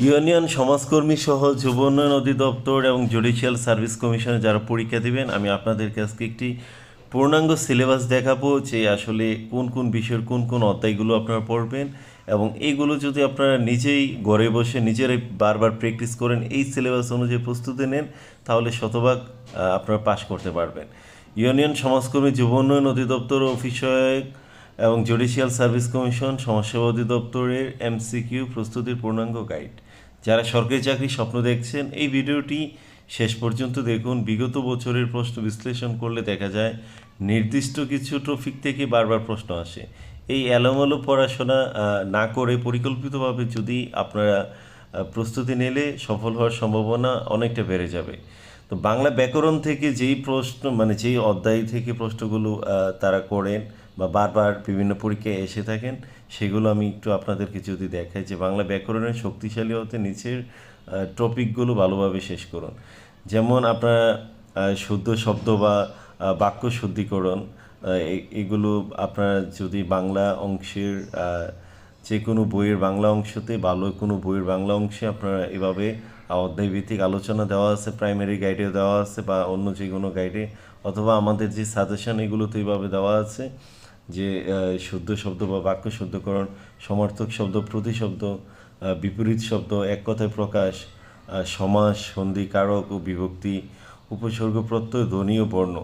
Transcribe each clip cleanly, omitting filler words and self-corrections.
Union সমাজকর্মী সহ যুব উন্নয়ন অধিদপ্তর এবং জুডিশিয়াল সার্ভিস কমিশনে যারা পরীক্ষা দিবেন, আমি আপনাদেরকে আজকে একটি পূর্ণাঙ্গ সিলেবাস দেখাবো যে আসলে কোন কোন বিষয়ের কোন কোন অধ্যায়গুলো আপনারা পড়বেন, এবং এইগুলো যদি আপনারা নিজেই ঘরে বসে নিজেরাই বারবার প্র্যাকটিস করেন, এই সিলেবাস অনুযায়ী প্রস্তুতি নেন, তাহলে শতভাগ আপনারা পাশ করতে পারবেন। ইউনিয়ন সমাজকর্মী যুব উন্নয়ন অধিদপ্তর অফিস সহায়ক এবং জুডিশিয়াল সার্ভিস কমিশন সমাজসেবা অধিদপ্তরের এমসিকিউ প্রস্তুতির পূর্ণাঙ্গ গাইড। যারা সরকারি চাকরির স্বপ্ন দেখছেন, এই ভিডিওটি শেষ পর্যন্ত দেখুন। বিগত বছরের প্রশ্ন বিশ্লেষণ করলে দেখা যায় নির্দিষ্ট কিছু টপিক থেকে বারবার প্রশ্ন আসে। এই এলোমেলো পড়াশোনা না করে পরিকল্পিতভাবে যদি আপনারা প্রস্তুতি নিলে সফল হওয়ার সম্ভাবনা অনেকটা বেড়ে যাবে। তো বাংলা ব্যাকরণ থেকে যেই প্রশ্ন যেই অধ্যায় থেকে প্রশ্নগুলো তারা করেন বা বারবার বিভিন্ন পরীক্ষায় এসে থাকেন, সেগুলো আমি একটু আপনাদেরকে যদি দেখাই যে বাংলা ব্যাকরণের শক্তিশালী হতে নিচের টপিকগুলো ভালোভাবে শেষ করুন। যেমন আপনারা শুদ্ধ শব্দ বা বাক্য শুদ্ধিকরণ, এগুলো আপনারা যদি বাংলা অংশের যে কোনো বইয়ের বাংলা অংশতে, ভালো কোনো বইয়ের বাংলা অংশে আপনারা এভাবে অধ্যায়ভিত্তিক আলোচনা দেওয়া আছে, প্রাইমারি গাইডে দেওয়া আছে বা অন্য যে কোনো গাইডে, অথবা আমাদের যে সাজেশন এগুলোতে এইভাবে দেওয়া আছে যে শুদ্ধ শব্দ বা বাক্য শুদ্ধকরণ, সমার্থক শব্দ, প্রতিশব্দ, বিপরীত শব্দ, এক কথায় প্রকাশ, সমাস, সন্ধি, কারক ও বিভক্তি, উপসর্গ, প্রত্যয়, ধ্বনি ও বর্ণ,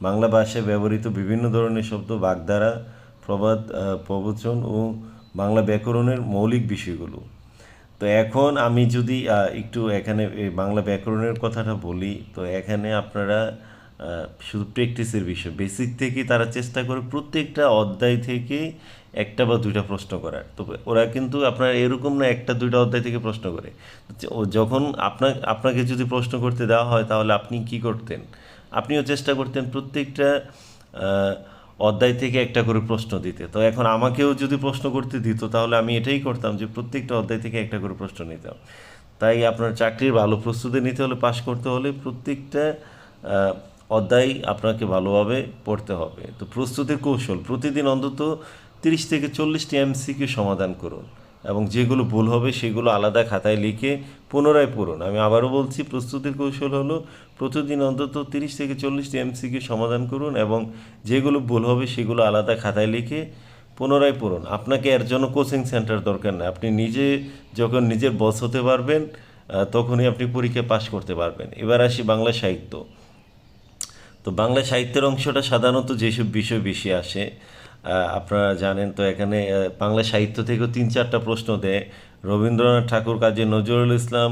বাংলা ভাষায় ব্যবহৃত বিভিন্ন ধরনের শব্দ, বাগধারা, প্রবাদ, প্রবচন ও বাংলা ব্যাকরণের মৌলিক বিষয়গুলো। তো এখন আমি যদি একটু এখানে বাংলা ব্যাকরণের কথাটা বলি, তো এখানে আপনারা শুধু প্র্যাকটিসের বিষয়, বেসিক থেকেই তারা চেষ্টা করে প্রত্যেকটা অধ্যায় থেকে একটা বা দুইটা প্রশ্ন করার। তো ওরা কিন্তু আপনার এরকম না একটা দুইটা অধ্যায় থেকে প্রশ্ন করে। যখন আপনাকে যদি প্রশ্ন করতে দেওয়া হয়, তাহলে আপনি কি করতেন? আপনিও চেষ্টা করতেন প্রত্যেকটা অধ্যায় থেকে একটা করে প্রশ্ন দিতে। তো এখন আমাকেও যদি প্রশ্ন করতে দিত, তাহলে আমি এটাই করতাম যে প্রত্যেকটা অধ্যায় থেকে একটা করে প্রশ্ন নিতাম। তাই আপনার চাকরির ভালো প্রস্তুতি নিতে হলে, পাশ করতে হলে, প্রত্যেকটা অধ্যায় আপনাকে ভালোভাবে পড়তে হবে। তো প্রস্তুতির কৌশল: প্রতিদিন অন্তত 30 থেকে 40টি এমসিকিউ সমাধান করুন, এবং যেগুলো ভুল হবে সেগুলো আলাদা খাতায় লিখে পুনরায় পড়ুন। আমি আবারও বলছি, প্রস্তুতির কৌশল হলো প্রতিদিন অন্তত 30 থেকে 40টি এমসিকিউ সমাধান করুন, এবং যেগুলো ভুল হবে সেগুলো আলাদা খাতায় লিখে পুনরায় পড়ুন। আপনাকে এর জন্য কোচিং সেন্টার দরকার নেই। আপনি নিজে যখন নিজের বস হতে পারবেন, তখনই আপনি পরীক্ষা পাশ করতে পারবেন। এবার আসি বাংলা সাহিত্য। তো বাংলা সাহিত্যের অংশটা সাধারণত যেসব বিষয় বেশি আসে আপনারা জানেন। তো এখানে বাংলা সাহিত্য থেকেও 3-4টা প্রশ্ন দেয়। রবীন্দ্রনাথ ঠাকুর, কাজী নজরুল ইসলাম,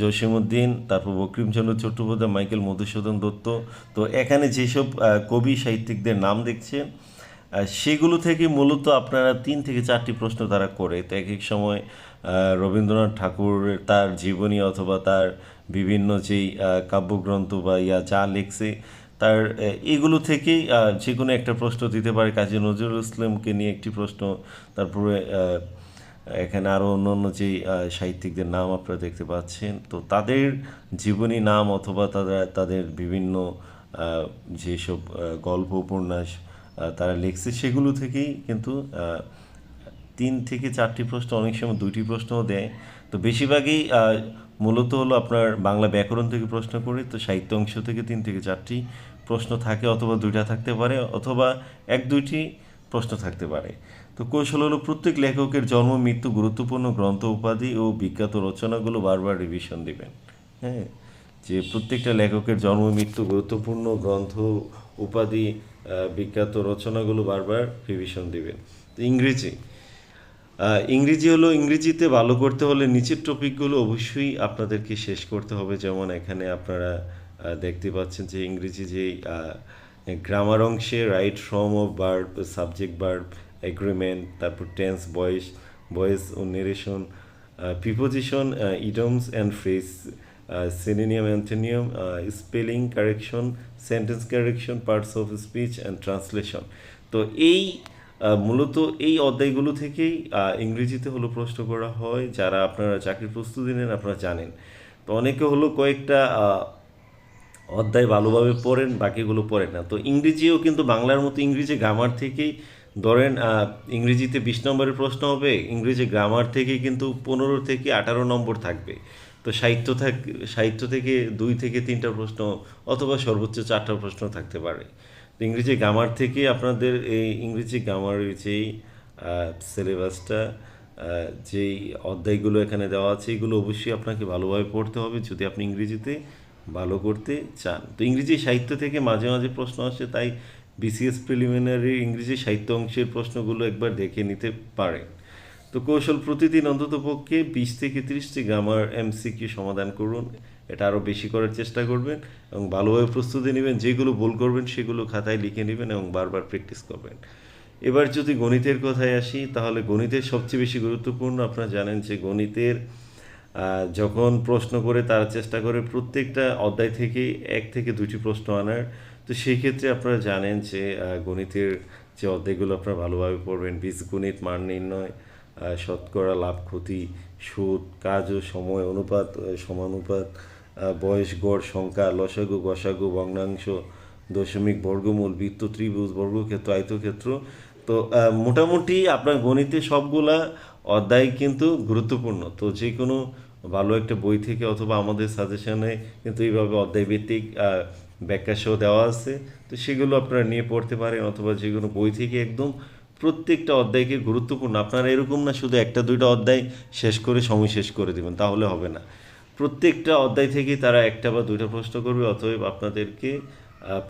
জসীমউদ্দিন, তারপর বঙ্কিমচন্দ্র চট্টোপাধ্যায়, মাইকেল মধুসূদন দত্ত। তো এখানে যেসব কবি সাহিত্যিকদের নাম দেখছেন, সেগুলো থেকে মূলত আপনারা 3 থেকে 4টি প্রশ্ন তারা করে। তো এক এক সময় রবীন্দ্রনাথ ঠাকুর তার জীবনী অথবা তার বিভিন্ন যেই কাব্যগ্রন্থ বা যা লিখছে, তার এগুলো থেকেই যে কোনো একটা প্রশ্ন দিতে পারে। কাজী নজরুল ইসলামকে নিয়ে একটি প্রশ্ন, তারপরে এখানে আরও অন্য অন্য যেই সাহিত্যিকদের নাম আপনারা দেখতে পাচ্ছেন, তো তাদের জীবনী নাম অথবা তাদের বিভিন্ন যেসব গল্প উপন্যাস তারা লিখছে, সেগুলো থেকেই কিন্তু 3 থেকে 4টি প্রশ্ন, অনেক সময় 2টি প্রশ্নও দেয়। তো বেশিরভাগই মূলত হলো আপনার বাংলা ব্যাকরণ থেকে প্রশ্ন করে। তো সাহিত্য অংশ থেকে 3 থেকে 4টি প্রশ্ন থাকে, অথবা 2টা থাকতে পারে, অথবা 1-2টি প্রশ্ন থাকতে পারে। তো কৌশল হলো প্রত্যেক লেখকের জন্ম, মৃত্যু, গুরুত্বপূর্ণ গ্রন্থ, উপাধি ও বিখ্যাত রচনাগুলো বারবার রিভিশন দিবেন। হ্যাঁ, যে প্রত্যেকটা লেখকের জন্ম, মৃত্যু, গুরুত্বপূর্ণ গ্রন্থ, উপাধি, বিখ্যাত রচনাগুলো বারবার রিভিশন দিবেন। তো ইংরেজি হলো, ইংরেজিতে ভালো করতে হলে নিচের টপিকগুলো অবশ্যই আপনাদেরকে শেষ করতে হবে। যেমন এখানে আপনারা দেখতে পাচ্ছেন যে ইংরেজি যেই গ্রামার অংশে right, form of verb, subject verb, agreement, তারপর টেন্স, ভয়েস ও narration, preposition, idioms and phrase, synonym, antonym, spelling correction, sentence correction, parts of speech and translation. তো মূলত এই অধ্যায়গুলো থেকেই ইংরেজিতে হলো প্রশ্ন করা হয়। যারা আপনারা চাকরির প্রস্তুতি নেন, আপনারা জানেন। তো অনেকে হলো কয়েকটা অধ্যায় ভালোভাবে পড়েন, বাকিগুলো পড়েন না। তো ইংরেজিও কিন্তু বাংলার মতো ইংরেজি গ্রামার থেকেই ধরেন ইংরেজিতে 20 নম্বরের প্রশ্ন হবে, ইংরেজি গ্রামার থেকে কিন্তু 15 থেকে 18 নম্বর থাকবে। তো সাহিত্য থেকে 2 থেকে 3টা প্রশ্ন অথবা সর্বোচ্চ 4টা প্রশ্ন থাকতে পারে। তো ইংরেজি গ্রামার থেকে আপনাদের এই ইংরেজি গ্রামারের যেই সিলেবাসটা, যেই অধ্যায়গুলো এখানে দেওয়া আছে, এগুলো অবশ্যই আপনাকে ভালোভাবে পড়তে হবে যদি আপনি ইংরেজিতে ভালো করতে চান। তো ইংরেজি সাহিত্য থেকে মাঝে মাঝে প্রশ্ন আসে, তাই বিসিএস প্রিলিমিনারি ইংরেজি সাহিত্য অংশের প্রশ্নগুলো একবার দেখে নিতে পারেন। তো কৌশল: প্রতিদিন অন্ততপক্ষে 20 থেকে 30টি গ্রামার এমসিকিউ সমাধান করুন। এটা আরও বেশি করার চেষ্টা করবেন এবং ভালোভাবে প্রস্তুতি নেবেন। যেগুলো ভুল করবেন সেগুলো খাতায় লিখে নেবেন এবং বারবার প্র্যাকটিস করবেন। এবার যদি গণিতের কথায় আসি, তাহলে গণিতের সবচেয়ে বেশি গুরুত্বপূর্ণ, আপনারা জানেন যে গণিতের যখন প্রশ্ন করে তারা চেষ্টা করে প্রত্যেকটা অধ্যায় থেকে 1 থেকে 2টি প্রশ্ন আনার। তো সেই ক্ষেত্রে আপনারা জানেন যে গণিতের যে অধ্যায়গুলো আপনারা ভালোভাবে পড়বেন: বীজগণিত, মান নির্ণয়, শতকরা, লাভ ক্ষতি, সুদ, কাজ ও সময়, অনুপাত, সমানুপাত, বয়স, গড়, সংখ্যা, লসাগু, গসাগু, ভগ্নাংশ, দশমিক, বর্গমূল, বৃত্ত, ত্রিভুজ, বর্গক্ষেত্র, আয়তক্ষেত্র। তো মোটামুটি আপনার গণিতে সবগুলা অধ্যায় কিন্তু গুরুত্বপূর্ণ। তো যে কোনো ভালো একটা বই থেকে অথবা আমাদের সাজেশনে কিন্তু এইভাবে অধ্যায়ভিত্তিক ব্যাখ্যা সহ দেওয়া আছে। তো সেগুলো আপনারা নিয়ে পড়তে পারেন, অথবা যে কোনো বই থেকে একদম প্রত্যেকটা অধ্যায়কে গুরুত্বপূর্ণ। আপনারা এরকম না শুধু 1টা 2টা অধ্যায় শেষ করে সময় শেষ করে দেবেন, তাহলে হবে না। প্রত্যেকটা অধ্যায় থেকেই তারা 1টা বা 2টা প্রশ্ন করবে। অতএব আপনাদেরকে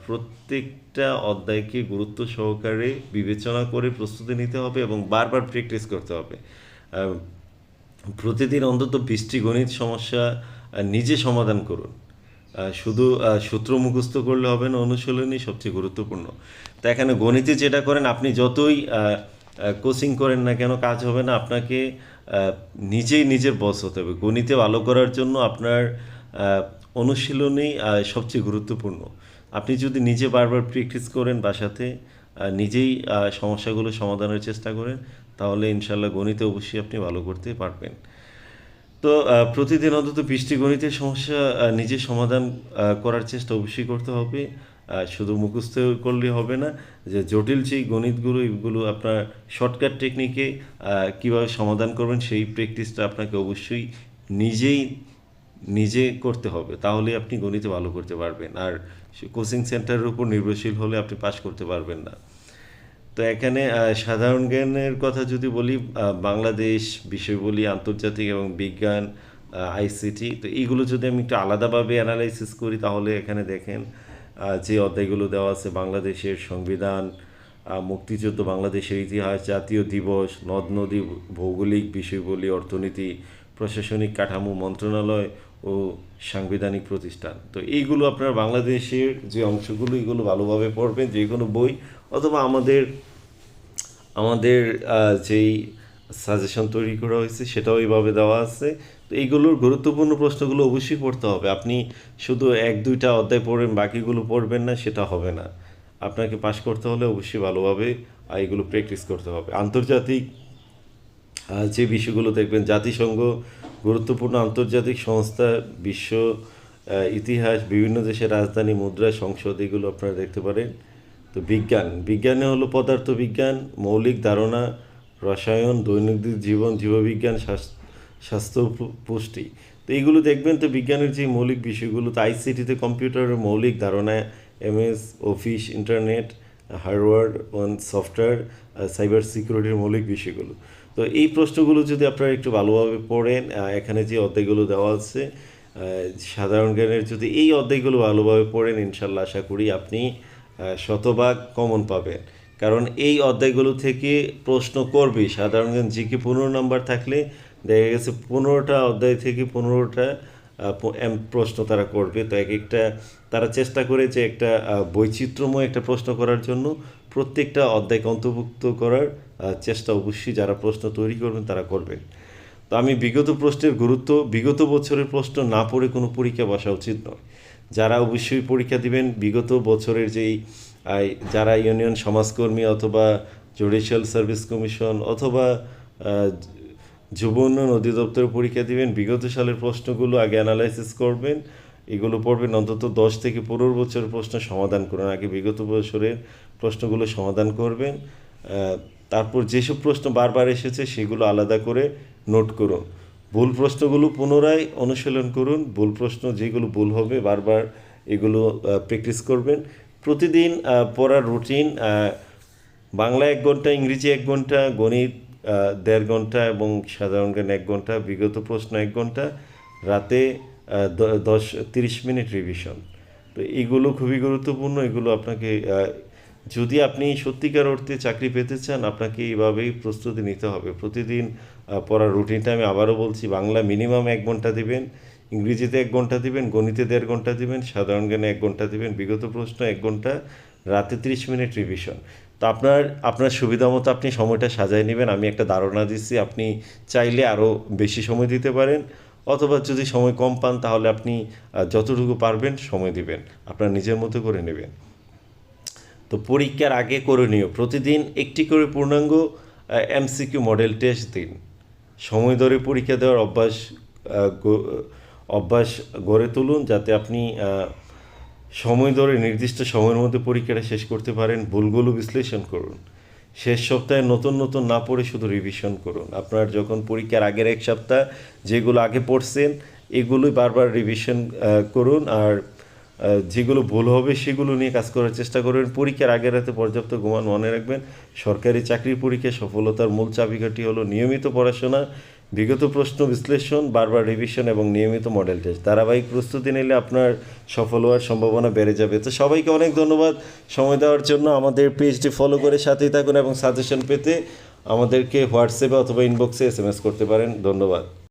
প্রত্যেকটা অধ্যায়কে গুরুত্ব সহকারে বিবেচনা করে প্রস্তুতি নিতে হবে এবং বারবার প্র্যাকটিস করতে হবে। প্রতিদিন অন্তত 20টি গণিত সমস্যা নিজে সমাধান করুন। শুধু সূত্র মুখস্থ করলে হবে না, অনুশীলনই সবচেয়ে গুরুত্বপূর্ণ। তো এখানে গণিতে যেটা করেন, আপনি যতই কোচিং করেন না কেন কাজ হবে না। আপনাকে নিজেই নিজের বস হতে হবে। গণিতে ভালো করার জন্য আপনার অনুশীলনই সবচেয়ে গুরুত্বপূর্ণ। আপনি যদি নিজে বারবার প্র্যাকটিস করেন বাসাতে, নিজেই সমস্যাগুলো সমাধানের চেষ্টা করেন, তাহলে ইনশাল্লাহ গণিতে অবশ্যই আপনি ভালো করতে পারবেন। তো প্রতিদিন অন্তত 20টি গণিতের সমস্যা নিজে সমাধান করার চেষ্টা অবশ্যই করতে হবে। শুধু মুখস্থ করলে হবে না, যে জটিল যেই গণিতগুলো এগুলো আপনার শর্টকাট টেকনিকে কীভাবে সমাধান করবেন সেই প্র্যাকটিসটা আপনাকে অবশ্যই নিজেই নিজে করতে হবে। তাহলে আপনি গণিতে ভালো করতে পারবেন। আর কোচিং সেন্টারের উপর নির্ভরশীল হলে আপনি পাস করতে পারবেন না। তো এখানে সাধারণ জ্ঞানের কথা যদি বলি, বাংলাদেশ বিষয় বলি, আন্তর্জাতিক এবং বিজ্ঞান, আইসিটি। তো এইগুলো যদি আমি একটু আলাদাভাবে অ্যানালাইসিস করি, তাহলে এখানে দেখেন যে অধ্যায়গুলো দেওয়া আছে: বাংলাদেশের সংবিধান, মুক্তিযুদ্ধ, বাংলাদেশের ইতিহাস, জাতীয় দিবস, নদ নদী, ভৌগোলিক বিষয়বলি, অর্থনীতি, প্রশাসনিক কাঠামো, মন্ত্রণালয় ও সাংবিধানিক প্রতিষ্ঠান। তো এইগুলো আপনার বাংলাদেশের যে অংশগুলো, এগুলো ভালোভাবে পড়বেন যে কোনো বই অথবা আমাদের আমাদের যেই সাজেশন তৈরি করা হয়েছে সেটাও এইভাবে দেওয়া আছে। তো এইগুলোর গুরুত্বপূর্ণ প্রশ্নগুলো অবশ্যই পড়তে হবে। আপনি শুধু 1-2টা অধ্যায় পড়বেন, বাকিগুলো পড়বেন না, সেটা হবে না। আপনাকে পাস করতে হলে অবশ্যই ভালোভাবে এগুলো প্র্যাকটিস করতে হবে। আন্তর্জাতিক যে বিষয়গুলো দেখবেন: জাতিসংঘ, গুরুত্বপূর্ণ আন্তর্জাতিক সংস্থা, বিশ্ব ইতিহাস, বিভিন্ন দেশের রাজধানী, মুদ্রা, সংসদ, এগুলো আপনারা দেখতে পারেন। তো বিজ্ঞানে হলো পদার্থবিজ্ঞান, মৌলিক ধারণা, রসায়ন, দৈনন্দিন জীবন, জীববিজ্ঞান, স্বাস্থ্য, পুষ্টি। তো এইগুলো দেখবেন। তো বিজ্ঞানের যে মৌলিক বিষয়গুলো, তো আইসিটিতে কম্পিউটারের মৌলিক ধারণা, MS office, internet, hardware on software, cyber সিকিউরিটির মৌলিক বিষয়গুলো। তো এই প্রশ্নগুলো যদি আপনারা একটু ভালোভাবে পড়েন, এখানে যে অধ্যায়গুলো দেওয়া আছে সাধারণ জ্ঞানের, যদি এই অধ্যায়গুলো ভালোভাবে পড়েন, ইনশাল্লাহ আশা করি আপনি শতভাগ কমন পাবেন। কারণ এই অধ্যায়গুলো থেকে প্রশ্ন করবেই। সাধারণ জ্ঞান জিকে 15 নম্বর থাকলে দেখা গেছে 15টা অধ্যায় থেকে 15টা প্রশ্ন তারা করবে। তো এক একটা তারা চেষ্টা করে যে একটা বৈচিত্র্যময় একটা প্রশ্ন করার জন্য প্রত্যেকটা অধ্যায়কে অন্তর্ভুক্ত করার চেষ্টা অবশ্যই যারা প্রশ্ন তৈরি করবেন তারা করবেন। তো আমি বিগত প্রশ্নের গুরুত্ব, বিগত বছরের প্রশ্ন না পড়ে কোনো পরীক্ষা বসা উচিত নয়। যারা অবশ্যই পরীক্ষা দিবেন বিগত বছরের যেই যারা ইউনিয়ন সমাজকর্মী অথবা জুডিশিয়াল সার্ভিস কমিশন অথবা যুব উন্নয়ন অধিদপ্তরের পরীক্ষা দিবেন, বিগত সালের প্রশ্নগুলো আগে অ্যানালাইসিস করবেন, এগুলো পড়বেন। অন্তত 10 থেকে 15 বছরের প্রশ্ন সমাধান করুন, আগে বিগত বছরের প্রশ্নগুলো সমাধান করবেন। তারপর যেসব প্রশ্ন বারবার এসেছে সেগুলো আলাদা করে নোট করুন। ভুল প্রশ্নগুলো পুনরায় অনুশীলন করুন। ভুল প্রশ্ন যেগুলো ভুল হবে বারবার এগুলো প্র্যাকটিস করবেন। প্রতিদিন পড়ার রুটিন, বাংলা 1 ঘন্টা, ইংরেজি 1 ঘন্টা, গণিত 1.5 ঘন্টা এবং সাধারণ জ্ঞান 1 ঘন্টা, বিগত প্রশ্ন 1 ঘন্টা, রাতে 30 মিনিট রিভিশন। তো এগুলো খুবই গুরুত্বপূর্ণ। এগুলো আপনাকে যদি আপনি সত্যিকার অর্থে চাকরি পেতে চান আপনাকে এইভাবেই প্রস্তুতি নিতে হবে। প্রতিদিন পড়ার রুটিনটা আমি আবারও বলছি, বাংলা মিনিমাম 1 ঘন্টা দিবেন, ইংরেজিতে 1 ঘন্টা দিবেন, গণিতে 1.5 ঘন্টা দিবেন, সাধারণ জ্ঞানে 1 ঘন্টা দিবেন, বিগত প্রশ্ন 1 ঘন্টা, রাতে 30 মিনিট রিভিশন। তো আপনার সুবিধা মতো আপনি সময়টা সাজায় নেবেন। আমি একটা ধারণা দিচ্ছি, আপনি চাইলে আরও বেশি সময় দিতে পারেন, অথবা যদি সময় কম পান তাহলে আপনি যতটুকু পারবেন সময় দিবেন, আপনার নিজের মতো করে নেবেন। তো পরীক্ষার আগে করণীয়, প্রতিদিন একটি করে পূর্ণাঙ্গ এমসিকিউ মডেল টেস্ট দিন। সময় ধরে পরীক্ষা দেওয়ার অভ্যাস গড়ে তুলুন, যাতে আপনি সময় ধরে নির্দিষ্ট সময়ের মধ্যে পরীক্ষাটা শেষ করতে পারেন। ভুলগুলো বিশ্লেষণ করুন। শেষ সপ্তাহে নতুন নতুন না পড়ে শুধু রিভিশন করুন। আপনার যখন পরীক্ষার আগের 1 সপ্তাহ যেগুলো আগে পড়ছেন এগুলোই বারবার রিভিশন করুন, আর যেগুলো ভুল হবে সেগুলো নিয়ে কাজ করার চেষ্টা করবেন। পরীক্ষার আগের রাতে পর্যাপ্ত ঘুমান। মনে রাখবেন, সরকারি চাকরির পরীক্ষায় সফলতার মূল চাবিকাঠি হলো নিয়মিত পড়াশোনা, বিগত প্রশ্ন বিশ্লেষণ, বারবার রিভিশন এবং নিয়মিত মডেল টেস্ট। ধারাবাহিক প্রস্তুতি নিলে আপনার সফল হওয়ার সম্ভাবনা বেড়ে যাবে। তো সবাইকে অনেক ধন্যবাদ সময় দেওয়ার জন্য। আমাদের পেজটি ফলো করে সাথেই থাকুন এবং সাজেশন পেতে আমাদেরকে হোয়াটসঅ্যাপে অথবা ইনবক্সে SMS করতে পারেন। ধন্যবাদ।